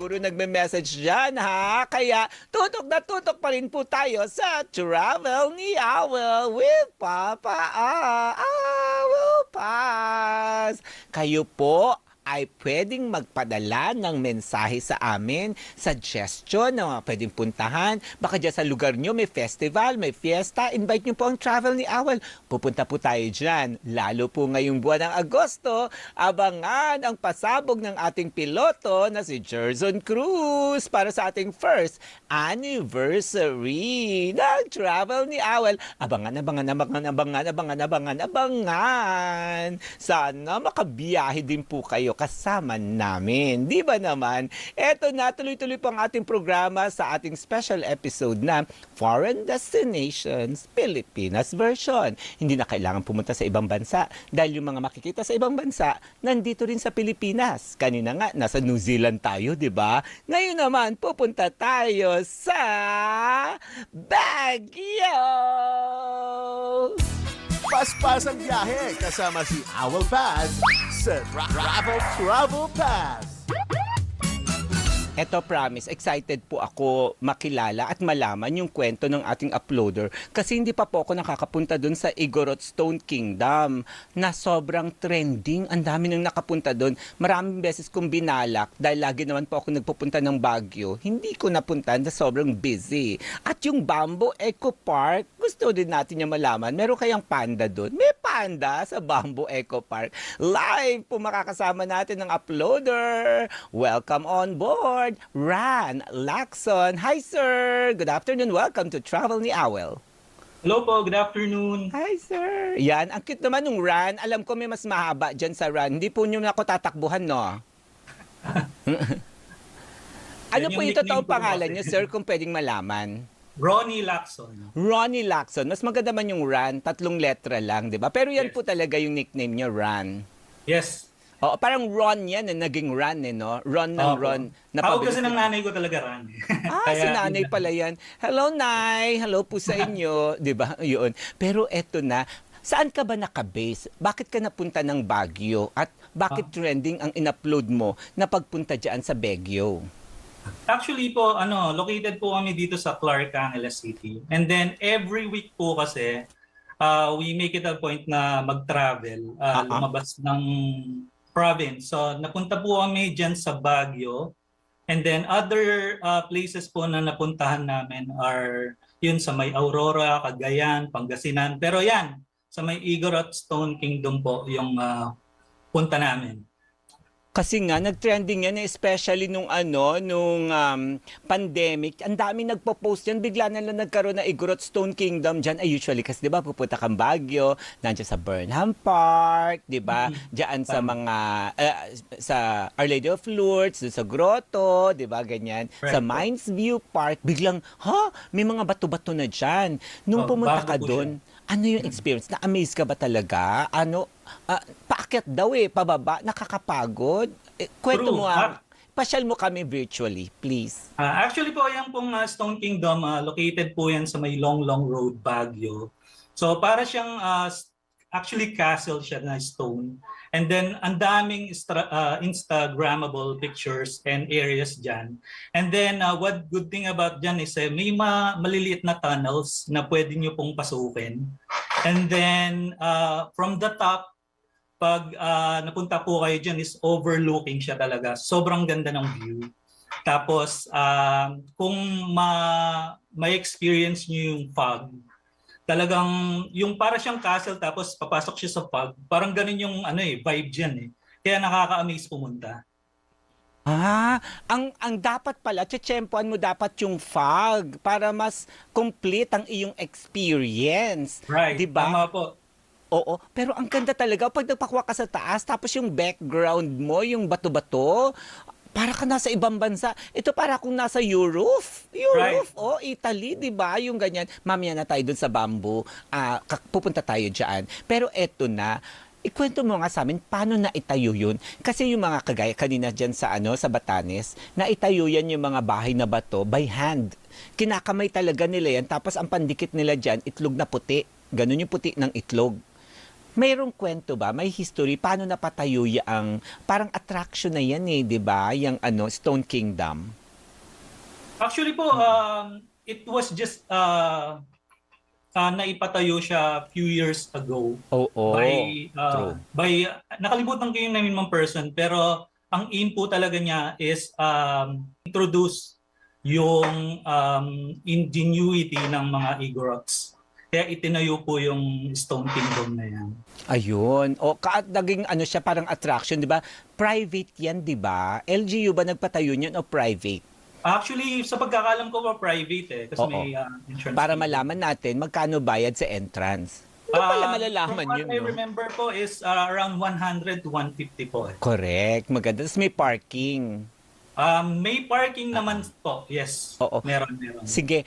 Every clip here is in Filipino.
siguro nagme-message dyan, ha? Kaya tutok na tutok pa rin po tayo sa Travel ni Awel with Papa Awel Pass. Kayo po ay pwedeng magpadala ng mensahe sa amin, suggestion na mga pwedeng puntahan. Baka dyan sa lugar nyo may festival, may fiesta, invite nyo po ang Travel ni Awel. Pupunta po tayo dyan. Lalo po ngayong buwan ng Agosto, abangan ang pasabog ng ating piloto na si Gerson Cruz para sa ating first anniversary ng Travel ni Awel. Abangan, abangan, abangan, abangan, abangan, abangan, abangan. Sana makabiyahe din po kayo kasama namin. Di ba naman? Eto na, tuloy-tuloy po ang ating programa sa ating special episode na Foreign Destinations Pilipinas version. Hindi na kailangan pumunta sa ibang bansa dahil yung mga makikita sa ibang bansa nandito rin sa Pilipinas. Kanina nga, nasa New Zealand tayo, di ba? Ngayon naman, pupunta tayo sa Baguio! Paspas ang biyahe kasama si Awel Pass sa Travel Pass. Eto, promise, excited po ako makilala at malaman yung kwento ng ating uploader kasi hindi pa po ako nakakapunta dun sa Igorot Stone Kingdom na sobrang trending. Ang dami nang nakapunta dun. Maraming beses kong binalak dahil lagi naman po ako nagpupunta ng Baguio. Hindi ko napunta na sobrang busy. At yung Bamboo Eco Park, gusto din natin yung malaman. Meron kayang panda dun? May panda sa Bamboo Eco Park. Live po makakasama natin ng uploader. Welcome on board! Ran Lacson. Hi, sir! Good afternoon. Welcome to Travel ni Awel. Hello po, good afternoon. Hi, sir! Yan, ang cute naman ng Ran. Alam ko may mas mahaba dyan sa Ran. Hindi po nyo na ako tatakbuhan, no? Ano po yung totoong pangalan nyo, sir, kung pwedeng malaman? Ronnie Lacson. Ronnie Lacson. Mas maganda man yung Ran. 3 letra lang, di ba? Pero yan Yes. po talaga yung nickname nyo, Ran. Yes. Oh, parang Ron yan, naging Ran, no? Ron ng Opo. Ron. Tawag kasi ng nanay ko talaga Ran. Si nanay pala yan. Hello, Nay. Hello po sa inyo. Di ba? Yun. Pero eto na, saan ka ba nakabase? Bakit ka napunta ng Baguio? At bakit trending ang in-upload mo na pagpunta dyan sa Baguio? Actually po, located po kami dito sa Clark, Angeles City. And then every week po kasi, we make it a point na mag-travel, lumabas ng province. So napunta po kami dyan sa Baguio. And then other places po na napuntahan namin are yun sa may Aurora, Cagayan, Pangasinan. Pero yan, sa may Igorot Stone Kingdom po yung punta namin. Kasi nga, nag-trending yan, especially nung pandemic. Ang dami nagpo-post yan. Bigla na lang nagkaroon na Igorot Stone Kingdom dyan. Ay, usually, kasi di ba, pupunta kang Baguio, nandiyan sa Burnham Park, di ba? Diyan sa mga, sa Our Lady of Lourdes, sa Grotto, di ba, ganyan. Right. Sa Mines View Park, biglang, may mga bato-bato na dyan. Nung pumunta ka doon, ano yung experience? Na-amaze ka ba talaga? Paakyat daw pababa, nakakapagod. Kwento mo pasyal mo kami virtually, please. Actually po, yan pong Stone Kingdom, located po yan sa may Long Long Road, Baguio. So para siyang, actually castle siya na stone. And then ang daming Instagrammable pictures and areas dyan. And then what good thing about dyan is may maliliit na tunnels na pwede nyo pong pasukin. And then from the top, pag napunta po kayo dyan is overlooking siya talaga. Sobrang ganda ng view. Tapos kung may experience nyo yung fog, talagang yung para siyang castle tapos papasok siya sa fog. Parang ganun yung vibe diyan Kaya nakaka-amaze pumunta. Ang dapat pala, tsempuan mo dapat yung fog para mas complete ang iyong experience. Right. Diba? Tama po. Oo, pero ang ganda talaga pag nagpakuha ka sa taas tapos yung background mo, yung bato-bato, para ka nasa ibang bansa. Ito para kung nasa Europe. Right. Italy, di ba? Yung ganyan. Mamaya na tayo dun sa Bamboo. Pupunta tayo dyan. Pero eto na, ikwento mo nga sa amin, paano naitayo yun? Kasi yung mga kagaya kanina dyan sa Batanes, naitayo yan yung mga bahay na bato by hand. Kinakamay talaga nila yan. Tapos ang pandikit nila dyan, itlog na puti. Ganun yung puti ng itlog. Mayroong kwento ba? May history? Paano napatayo ang parang attraction na yan eh, di ba? Yung Stone Kingdom. Actually po, it was just naipatayo siya few years ago Oo, true. by nakalimutan ko yung name ng person, pero ang aim po talaga niya is introduce yung ingenuity ng mga Igorots. Kaya itinayo po yung Stone Kingdom na yan. Ayun. O, naging siya, parang attraction, di ba? Private yan, di ba? LGU ba nagpatayo niyan o private? Actually, sa pagkakalam ko pa private kasi Oo. may insurance. Para fee. malaman natin magkano bayad sa entrance. Ano pala malalaman from yun, what I no? remember po is around 100 to 150 po. Correct. Maganda. Tapos may parking. May parking naman po. Yes. Oo. Meron. Sige.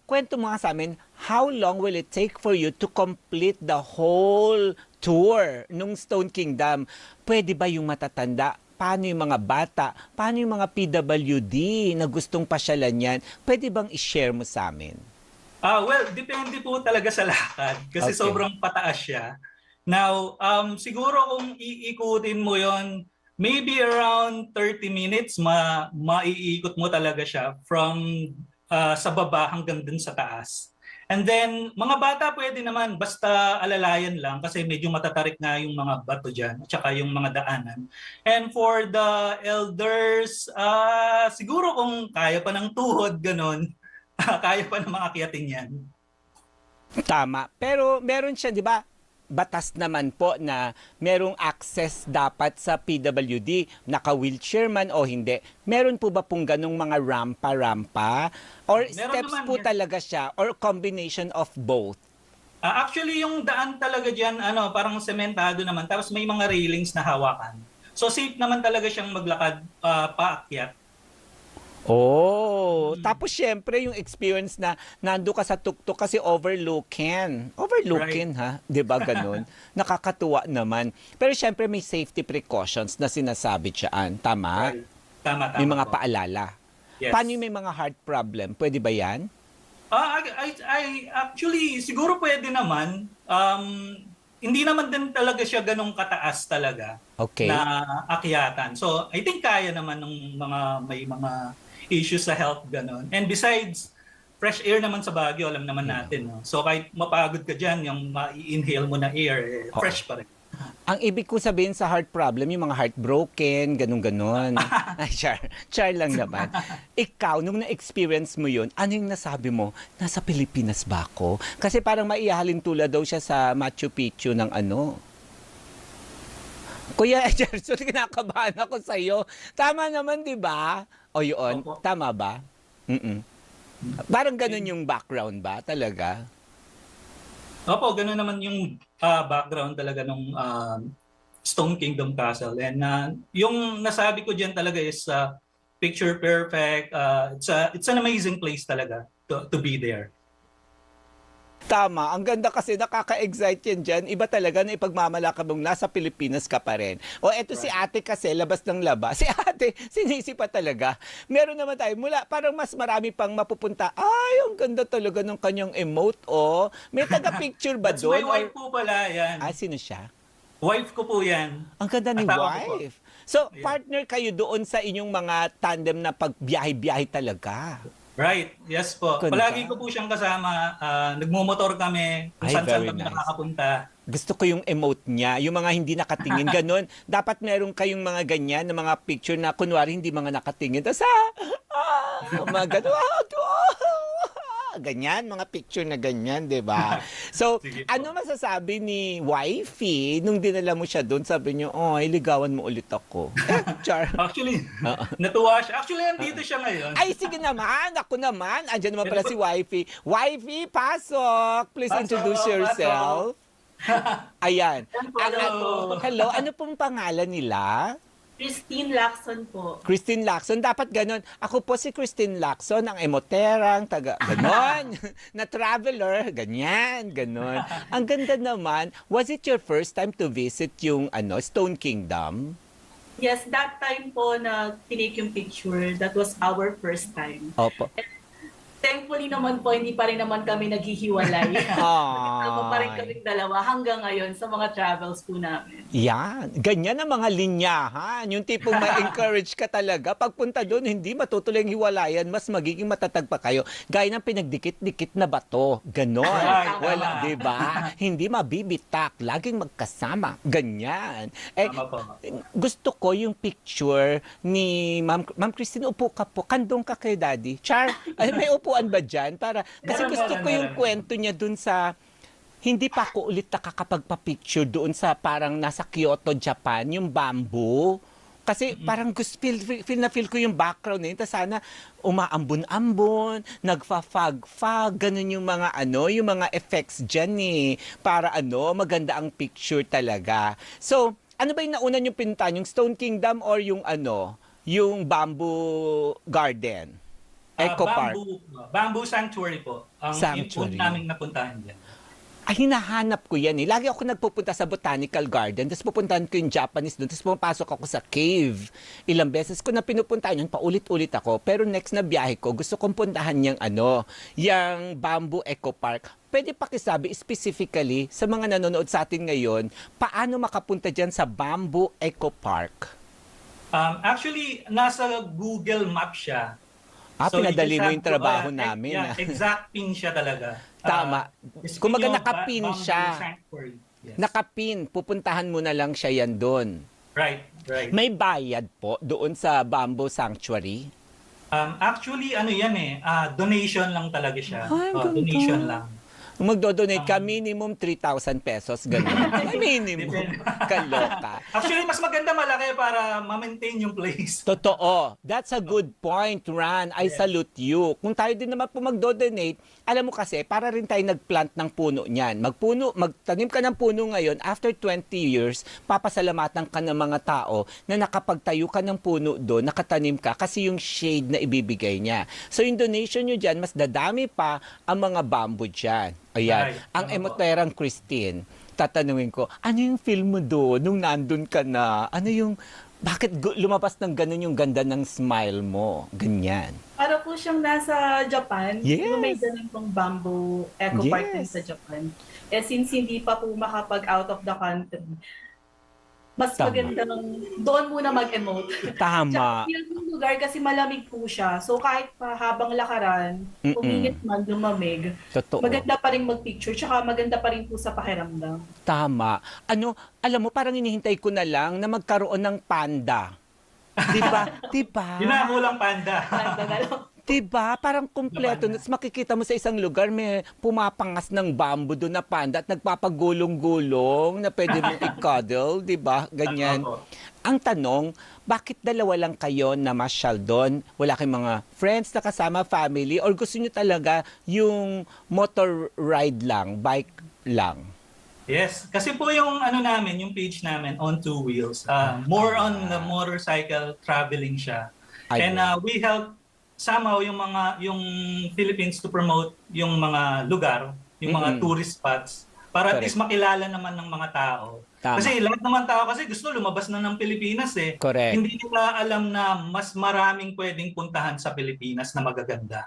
Kwento mo nga sa amin, how long will it take for you to complete the whole tour nung Stone Kingdom? Pwede ba yung matatanda? Paano yung mga bata? Paano yung mga PWD na gustong pasyalan yan? Pwede bang i-share mo sa amin? Well, depende po talaga sa lakad kasi Okay. sobrang pataas siya. Now, siguro kung iikutin mo yon, maybe around 30 minutes maiikot mo talaga siya from sa baba hanggang dun sa taas. And then, mga bata pwede naman, basta alalayan lang kasi medyo matatarik nga yung mga bato dyan at saka yung mga daanan. And for the elders, siguro kung kaya pa ng tuhod, ganon, kaya pa na makakyatin yan. Tama. Pero meron siya, di ba? Batas naman po na merong access dapat sa PWD, naka-wheelchair man o hindi. Meron po ba pong ganong mga rampa-rampa? Or Meron steps naman, po yes. talaga siya? Or combination of both? Actually, yung daan talaga dyan, parang sementado naman, tapos may mga railings na hawakan. So safe naman talaga siyang maglakad paakyat. Oh, tapos syempre yung experience na nando ka sa tuktok kasi overlooking. Overlooking ha, 'di ba ganun? Nakakatuwa naman. Pero syempre may safety precautions na sinasabi diyan, tama? Right. Tama. May mga po. paalala. Yes. Paano yung may mga heart problem? Pwede ba 'yan? I actually, siguro pwede naman. Hindi naman din talaga siya ganong kataas talaga Okay. na akyatan. So, I think kaya naman ng may mga issues sa health ganon. And besides, fresh air naman sa Baguio, alam naman natin. No? So, kahit mapagod ka dyan, yung ma-inhale mo na air, fresh pa rin. Ang ibig ko sabihin sa heart problem, yung mga heartbroken, ganun-ganon. Ay, char lang naman. Ikaw, nung na-experience mo yun, ano yung nasabi mo? Nasa Pilipinas ba ako? Kasi parang maihahalin tulad daw siya sa Machu Picchu ng Kuya Gerson, kinakabahan ako sa'yo. Tama naman, di ba? O yun, Opo. tama ba? Parang ganun yung background ba talaga? Opo, gano'n naman yung background talaga ng Stone Kingdom Castle. And yung nasabi ko dyan talaga is picture perfect. It's an amazing place talaga to be there. Tama. Ang ganda kasi nakaka-excite yan dyan. Iba talaga na ipagmamalaka mong nasa Pilipinas ka pa rin. O eto si ate kasi, labas ng labas. Si ate, sinisi pa talaga. Meron naman tayo, parang mas marami pang mapupunta. Ay, ang ganda talaga ng kanyang emote, oh. May taga-picture ba That's doon? my wife po pala, yan. Sino siya? Wife ko po yan. Ang ganda ni Asawa ko po. wife. So, Yeah. partner kayo doon sa inyong mga tandem na pagbiyahe-biyahe talaga. Right, yes po. Ganda. Palagi ko po siyang kasama. Nagmumotor kami kung Ay, saan-saan very kami nice. nakakapunta. Gusto ko yung emote niya, yung mga hindi nakatingin, ganun. Dapat meron kayong mga ganyan, na mga picture na kunwari hindi mga nakatingin. Tapos, mga ganun, ganyan, mga picture na ganyan, di ba? So, Sige po. ano masasabi ni wifey nung dinala mo siya doon? Sabi niyo, ligawan mo ulit ako. Char. Actually, natuwa siya. Actually, nandito siya ngayon. Ay, sige naman. Ako naman. Andyan naman pala si wifey. Wifey, pasok. Please Pasok, introduce yourself. Ayan. Hello. Hello. Ano pong pangalan nila? Christine Lacson po. Christine Lacson. Dapat ganon. Ako po si Christine Lacson, ang emoterang, ganon. Na traveler, ganyan, ganon. Ang ganda naman. Was it your first time to visit yung Stone Kingdom? Yes, that time po na tinake yung picture, that was our first time. Opo. Thankfully naman po, hindi pa rin naman kami naghihiwalay. Tama pa rin Ay. kaming dalawa hanggang ngayon sa mga travels po namin. Yan, ganyan ang mga linyahan. Yung tipong ma-encourage ka talaga. Pagpunta doon, hindi matutuloy ang hiwalayan, mas magiging matatag pa kayo. Gaya ng pinagdikit-dikit na bato. Ganon. Right, Wala, tama. di ba? Hindi mabibitak. Laging magkasama. Ganyan. Eh, Tama po. gusto ko yung picture ni Ma'am Christine. Upo ka po. Kandong ka kay Daddy. Char, ay, may upuan ba dyan? Kasi Meron, gusto ko yung meron. kwento niya dun sa hindi pa ako ulit nakakapagpa-picture doon sa parang nasa Kyoto, Japan, yung bamboo. Kasi parang feel ko yung background na yun. Tapos sana umaambon-ambon, nagfa-fog-fog, ganun yung mga yung mga effects dyan eh. Para maganda ang picture talaga. So, ano ba yung nauna yung pinuntahan? Yung Stone Kingdom or yung yung Bamboo Garden? Eco Park? Bamboo Sanctuary po. Ang Sanctuary. yung naming napuntahan dyan. Ay, hinahanap ko yan eh. Lagi ako nagpupunta sa Botanical Garden, tapos pupuntahan ko yung Japanese doon, tapos pumapasok ako sa cave. Ilang beses ko na pinupuntahan yun, paulit-ulit ako. Pero next na biyahe ko, gusto kong puntahan yung yung Bamboo Eco Park. Pwede pakisabi specifically sa mga nanonood sa atin ngayon, paano makapunta dyan sa Bamboo Eco Park? Actually, nasa Google Map siya. Pinadali you just mo have yung trabaho to, namin. Yeah, exact pin siya talaga. Tama. Kumbaga nakapin Bamboo siya. Sanctuary. Yes. Nakapin, pupuntahan mo na lang siya yan doon. Right. May bayad po doon sa Bamboo Sanctuary? Actually, yan donation lang talaga siya. Ay, ganda. Donation lang. Kung magdo-donate ka, minimum 3,000 pesos, gano'n. Minimum. Kaloka. Actually, mas maganda malaki para ma-maintain yung place. Totoo. That's a good point, Ran. I salute you. Kung tayo din naman po magdo-donate, alam mo kasi, para rin tayo nagplant ng puno niyan. Magtanim ka ng puno ngayon, after 20 years, papasalamatan ka ng mga tao na nakapagtayo ka ng puno doon, nakatanim ka, kasi yung shade na ibibigay niya. So yung donation nyo dyan, mas dadami pa ang mga bamboo dyan. Ayan. Right. Ang emoterang Christine, tatanungin ko, ano yung film mo doon nung nandun ka na? Bakit lumabas ng ganun yung ganda ng smile mo? Ganyan. Para po siyang nasa Japan. Yes. May ganun pong bamboo eco park din Yes. sa Japan. Since hindi pa po makapag out of the country, mas Tama. magandang doon muna mag-emote. Tama. Tsaka yung lugar kasi malamig po siya. So kahit pa habang lakaran, uminit man, lumamig, Totoo. maganda pa rin mag-picture. Tsaka maganda pa rin po sa pakiramdam. Tama. Alam mo, parang hinihintay ko na lang na magkaroon ng panda. Diba? Yun na, kulang panda. Maganda na lang. Diba? Parang kumpleto. Tapos makikita mo sa isang lugar, may pumapangas ng bamboo doon na panda at nagpapagulong-gulong na pwede mong i-cuddle. Diba? Ganyan. Opo. Ang tanong, bakit dalawa lang kayo na masyal doon? Wala kayong mga friends na kasama, family? Or gusto nyo talaga yung motor ride lang, bike lang? Yes, kasi po yung namin, yung page namin on two wheels. More on the motorcycle traveling siya. Ayun. And we help somehow yung Philippines to promote yung mga lugar, yung mga tourist spots para at least makilala naman ng mga tao. Tama. Kasi lahat naman tao kasi gusto lumabas na ng Pilipinas eh. Correct. Hindi nila alam na mas maraming pwedeng puntahan sa Pilipinas na magaganda.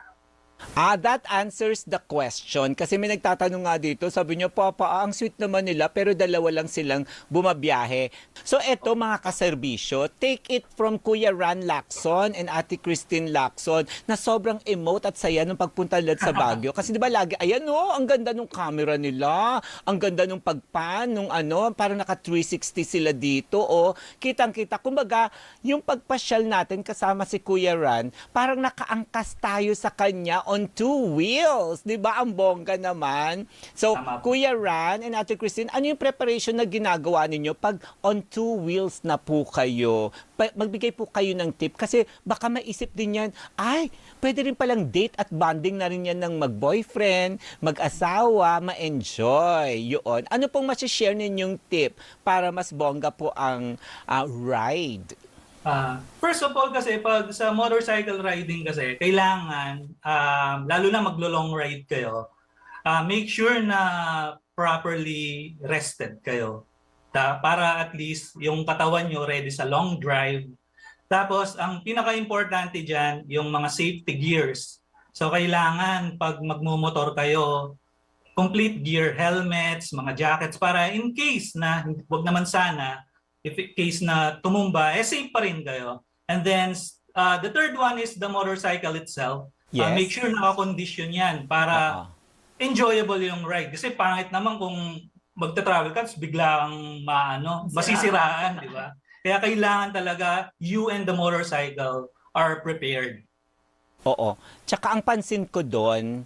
That answers the question. Kasi may nagtatanong nga dito, sabi niya, Papa, ang sweet naman nila, pero dalawa lang silang bumabiyahe. So eto mga kaserbisyo, take it from Kuya Ran Lacson and Ate Christine Lacson na sobrang emote at saya nung pagpunta nila sa Baguio. Kasi di ba lagi, ayan ang ganda nung camera nila, ang ganda nung pagpan, nung parang naka 360 sila dito. Kitang-kita. Kumbaga, yung pagpasyal natin kasama si Kuya Ran, parang nakaangkas tayo sa kanya on two wheels. Di ba? Ang bongga naman. So, Tama po. Kuya Ran and Ate Christine, ano yung preparation na ginagawa ninyo pag on two wheels na po kayo? Magbigay po kayo ng tip kasi baka maisip din yan, ay, pwede rin palang date at bonding na rin yan ng mag-boyfriend, mag-asawa, ma-enjoy. Yun. Ano pong masishare ninyong tip para mas bongga po ang ride? First of all kasi pag sa motorcycle riding kasi kailangan lalo na maglo-long ride kayo, make sure na properly rested kayo. Para at least yung katawan nyo ready sa long drive. Tapos ang pinaka-importante diyan yung mga safety gears. So kailangan pag magmumotor kayo, complete gear, helmets, mga jackets para in case na, wag naman sana, if in case na tumumba, safe pa rin kayo. And then the third one is the motorcycle itself. Yes. Make sure naka-condition yan para Oo. enjoyable yung ride. Kasi pangit naman kung magta-travel ka, tapos biglang masisiraan, di ba? Kaya kailangan talaga you and the motorcycle are prepared. Oo. Tsaka ang pansin ko doon,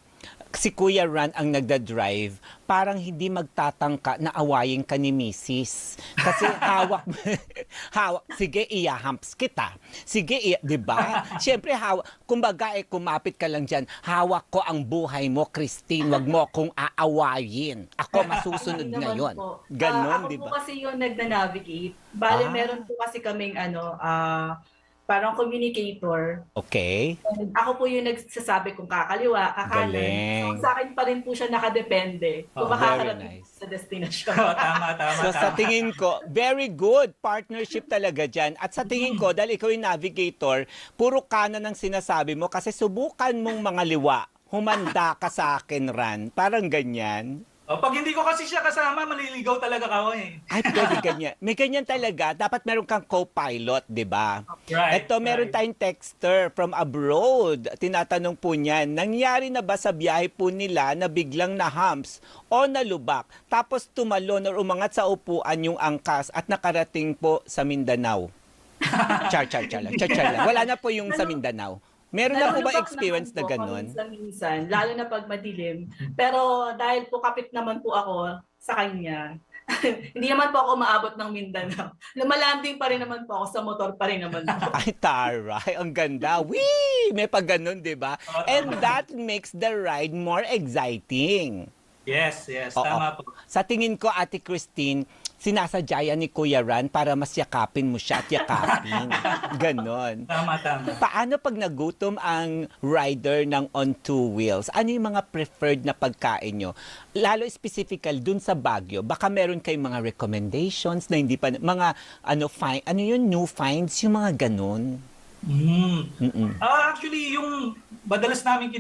si Kuya Ran ang nagda-drive, parang hindi magtatangka na awayin ka ni Mrs. Kasi hawak, sige, iya-humps kita. Sige, di ba? Siyempre, kumbaga, kumapit ka lang dyan, hawak ko ang buhay mo, Christine, wag mo akong aawayin. Ako masusunod Hindi naman ngayon. po. Ganon, Ako di po ba? kasi yung nagna-navigate. Bale, meron po kasi kaming parang communicator. Okay. And ako po yung nagsasabi kung kakaliwa, kakanan. Galing. So sa akin pa rin po siya nakadepende kung Oh, makakarating very nice. sa destination. Tama. So sa tingin ko, very good partnership talaga dyan. At sa tingin ko, dahil ikaw yung navigator, puro kanan ang sinasabi mo kasi subukan mong mga liwa. Humanda ka sa akin, Ran. Parang ganyan. Pag hindi ko kasi siya kasama, maliligaw talaga ako eh. Ay, pwede ganyan. May ganyan talaga. Dapat meron kang co-pilot, di ba? Right. Ito, meron right. tayong texter from abroad. Tinatanong po niyan, nangyari na ba sa biyahe po nila na biglang na-humps o nalubak, tapos tumalon o umangat sa upuan yung angkas at nakarating po sa Mindanao? Char lang. Wala na po yung sa Mindanao. Meron na po ba Nalulubak experience na naman po gano'n? Minsan, lalo na pag madilim. Pero dahil po kapit naman po ako sa kanya, hindi naman po ako maabot ng Mindanao. Lumalanding pa rin naman po ako sa motor pa rin naman po. Ay, taray. Ang ganda. Wee! May pag ganun, di ba? And that makes the ride more exciting. Yes, Oo. tama po. Sa tingin ko, Ate Christine, sinasadya yan ni Kuya Ran para mas yakapin mo siya at yakapin. Ganon. Tama. Paano pag nagutom ang rider ng on two wheels? Ano yung mga preferred na pagkain nyo? Lalo specifical dun sa Baguio, baka meron kayong mga recommendations na hindi pa, mga new finds, yung mga ganon. Actually, yung madalas namin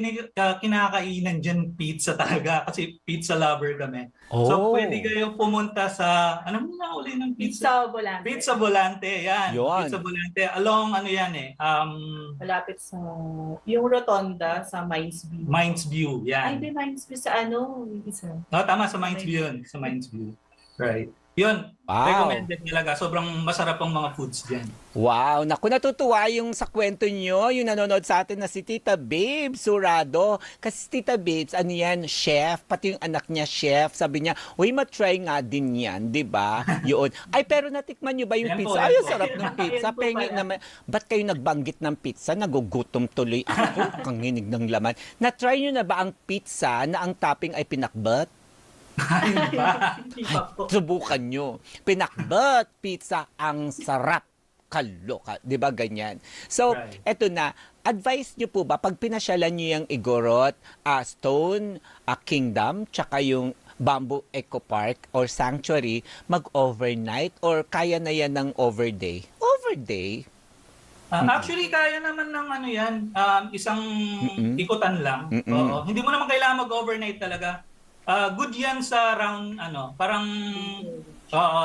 kinakainan dyan pizza talaga kasi pizza lover kami. So Oh. pwede kayo pumunta sa, ano mo na uli ng pizza? Pizza Volante. Pizza Volante, yan. Yun. Pizza Volante. Along ano yan eh, Malapit sa yung rotonda sa Mines View. Mines View, Ay, yan. hindi Mines View sa ano, yung isa. Tama, sa Mines View yun. Sa Mines View. Right. Yun, Wow. recommended talaga. Sobrang masarap ang mga foods dyan. Wow, naku, natutuwa yung sa kwento nyo, yung nanonood sa atin na si Tita Babes Surado. Kasi si Tita Babes, ano yan, chef, pati yung anak niya chef. Sabi niya, uy, matry nga din yan, di ba? Yun. Ay, pero natikman nyo ba yung Yan po, pizza? yan Ay, ang po. sarap ng pizza. Yan po Pengi pala. naman. Ba't kayo nagbanggit ng pizza? Nagugutom tuloy ako. Kanginig ng laman. Na-try nyo na ba ang pizza na ang topping ay pinakbet? Ayun ba? Hindi pa po. Subukan nyo. Pinakbet pizza, ang sarap. Kaloka, 'di ba ganyan? So, Right. eto na, advice nyo po ba pag pinasyalan nyo yung Igorot, Stone Kingdom, tsaka yung Bamboo Eco Park or Sanctuary, mag-overnight or kaya na yan ng overday? Overday? Actually, kaya naman ng ano yan, isang ikutan lang. Oo. Hindi mo naman kailangan mag-overnight talaga. Good yan sa round, parang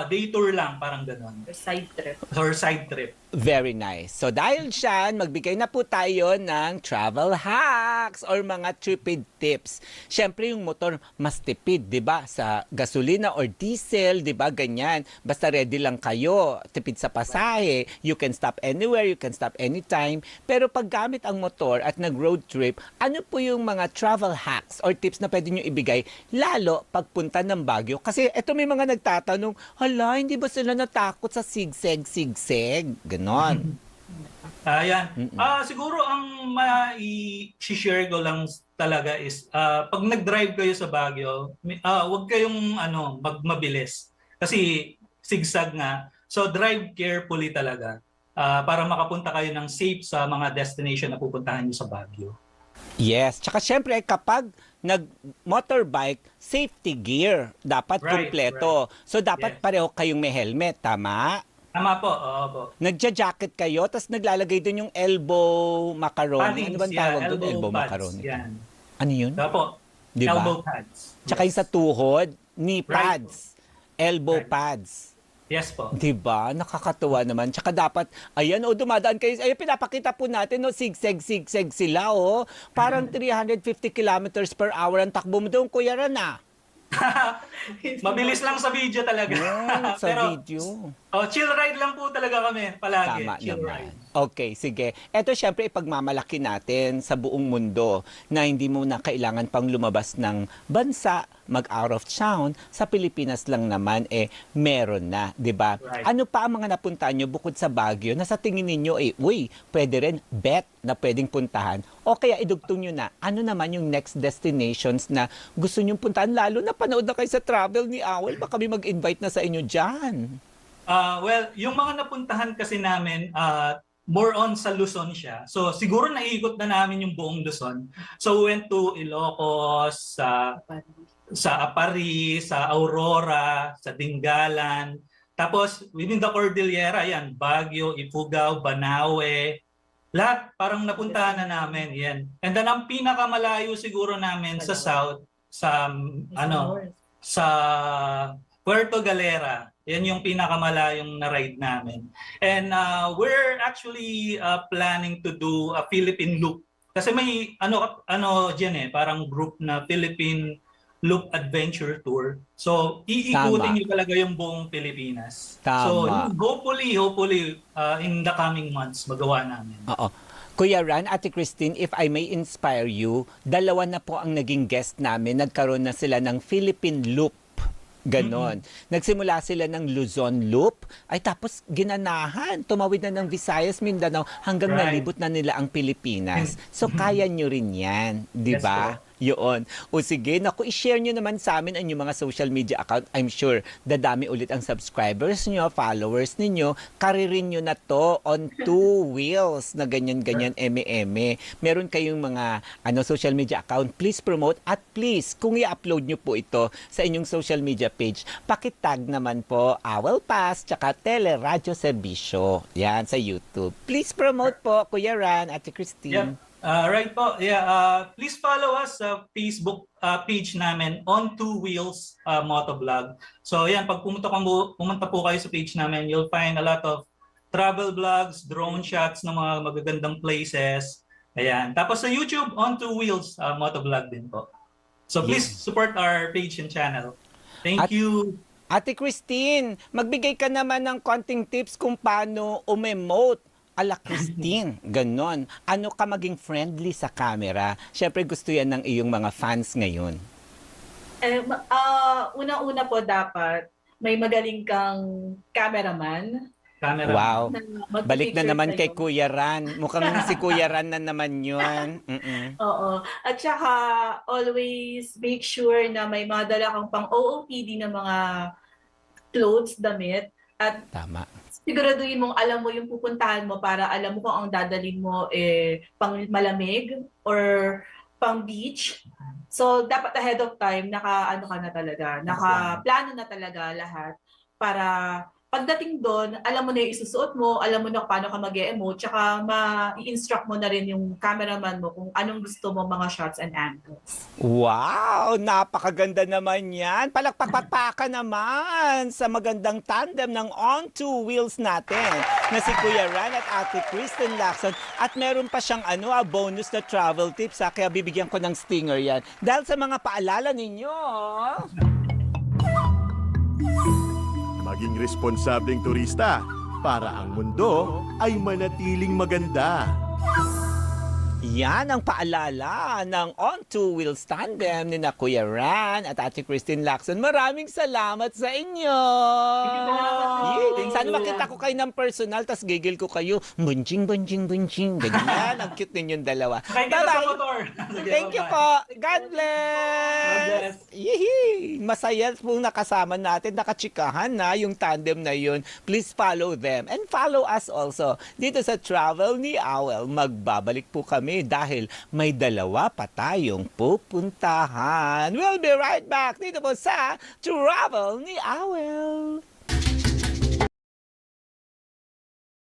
day tour lang, parang gano'n. Or side trip. Or side trip. Very nice. So dahil dyan, magbigay na po tayo ng travel hacks or mga tripid tips. Siyempre yung motor mas tipid, di ba? Sa gasolina or diesel, di ba? Ganyan. Basta ready lang kayo. Tipid sa pasahe. You can stop anywhere, you can stop anytime. Pero pag gamit ang motor at nag-road trip, ano po yung mga travel hacks or tips na pwede nyo ibigay? Lalo pagpunta ng Baguio. Kasi eto may mga nagtatanong, hala, hindi ba sila natakot sa sigseg-sigseg? Ganon. Ayan. Siguro ang mai-share ko lang talaga is pag nag-drive kayo sa Baguio, huwag kayong mabilis. Kasi zigzag nga. So drive carefully talaga para makapunta kayo ng safe sa mga destination na pupuntahan niyo sa Baguio. Yes. Tsaka syempre, kapag nag-motorbike, safety gear dapat Right, kumpleto. So dapat Yes. pareho kayong may helmet, tama? Tama po, oo po. Nagja-jacket kayo, tapos naglalagay doon yung elbow macaroni. Paddings, Ano bang yeah, tawag doon? elbow Elbow pads, macaroni. yan. Ano yun? Tama po, Di ba? elbow pads. Tsaka yung sa tuhod, knee Right. pads, elbow Right. pads. Yes po. Di ba? Nakakatuwa naman. Tsaka dapat, ayan, dumadaan kayo. Ayan, pinapakita po natin, sigseg sila, Parang 350 kilometers per hour ang takbo mo doon, Kuya Ran, Mabilis lang sa video talaga. Yan, sa Pero, video. chill ride lang po talaga kami palagi. Tama Chill naman. ride. Okay, sige. Ito syempre ipagmamalaki natin sa buong mundo na hindi mo na kailangan pang lumabas ng bansa, mag-out of town. Sa Pilipinas lang naman, meron na, di ba? Right. Ano pa ang mga napuntahan nyo bukod sa Baguio na sa tingin ninyo, pwede rin bet na pwedeng puntahan? O kaya idugtong nyo na, ano naman yung next destinations na gusto nyong puntahan? Lalo na panood na kayo sa travel ni Awel, baka kami mag-invite na sa inyo dyan. Well, yung mga napuntahan kasi namin, more on sa Luzon siya. So siguro naiikot na namin yung buong Luzon. So we went to Ilocos, sa Apari, sa Aurora, sa Dingalan. Tapos within the Cordillera, yan, Baguio, Ifugao, Banawe. Lahat parang napuntahan na namin, yan. And then ang pinakamalayo siguro namin sa south, sa sa Puerto Galera. Yan yung pinakamalayong na-ride namin. And we're actually planning to do a Philippine Loop. Kasi may diyan parang group na Philippine Loop Adventure Tour. So, iikutin niyo talaga yung buong Pilipinas. Tama. So, hopefully in the coming months magawa namin. Oo. Kuya Ran, Ate Christine, if I may inspire you, dalawa na po ang naging guest namin. Nagkaroon na sila ng Philippine Loop. Ganon. Nagsimula sila ng Luzon Loop, ay tapos ginanahan, tumawid na ng Visayas, Mindanao, hanggang nalibot na nila ang Pilipinas. So kaya nyo rin yan, di ba? Yes, Yun. O sige, naku, i-share nyo naman sa amin ang inyong mga social media account. I'm sure, dadami ulit ang subscribers nyo, followers ninyo. Karirin nyo na to on 2 wheels na ganyan-ganyan, eme-eme. Meron kayong mga social media account. Please promote at please, kung i-upload nyo po ito sa inyong social media page, pakitag naman po Awel Pass tsaka Teleradyo Serbisyo. Yan, sa YouTube. Please promote po, Kuya Ran, Ate Christine. Yep. Right po. Yeah, please follow us sa Facebook page namin, On Two Wheels Motovlog. So yan, pag pumunta po kayo sa page namin, you'll find a lot of travel vlogs, drone shots ng mga magagandang places. Ayan. Tapos sa YouTube, On Two Wheels Motovlog din po. So please support our page and channel. Thank you. Ate Christine, magbigay ka naman ng konting tips kung paano umemote ala Christine, ganon. Ano ka maging friendly sa camera? Siyempre gusto yan ng iyong mga fans ngayon. Una-una po dapat may magaling kang cameraman. Wow. Balik na naman kay sa'yo. Kuya Ran. Mukhang si Kuya Ran na naman yun. Oo. At saka always make sure na may madala kang pang OOTD na mga clothes, damit. At Tama. siguraduhin mong alam mo yung pupuntahan mo para alam mo kung ang dadalhin mo pang malamig or pang beach. So, dapat ahead of time, naka-plano na talaga lahat para pagdating doon, alam mo na yung isusuot mo, alam mo na paano ka mag-emote, tsaka ma-i-instruct mo na rin yung cameraman mo kung anong gusto mo mga shots and angles. Wow! Napakaganda naman yan. Palakpak-pakpakan naman sa magandang tandem ng On Two Wheels natin na si Kuya Ran at Ate Kristen Lacson. At meron pa siyang bonus na travel tips. Kaya bibigyan ko ng stinger yan. Dahil sa mga paalala ninyo. Maging responsableng turista para ang mundo ay manatiling maganda. Yan ang paalala ng On Two Wheels tandem ni na Kuya Ran at Ate Christine Lacson. Maraming salamat sa inyo! Sana makita ko kayo ng personal, tas gigil ko kayo. Bunjing. Ganyan. Ang cute ninyong dalawa. Thank you sa motor. Thank you po. God bless. Yee! Masaya po nakasama natin. Nakachikahan na yung tandem na yun. Please follow them and follow us also. Dito sa Travel ni Awel, magbabalik po kami dahil may dalawa pa tayong pupuntahan. We'll be right back dito po sa Travel ni Awel.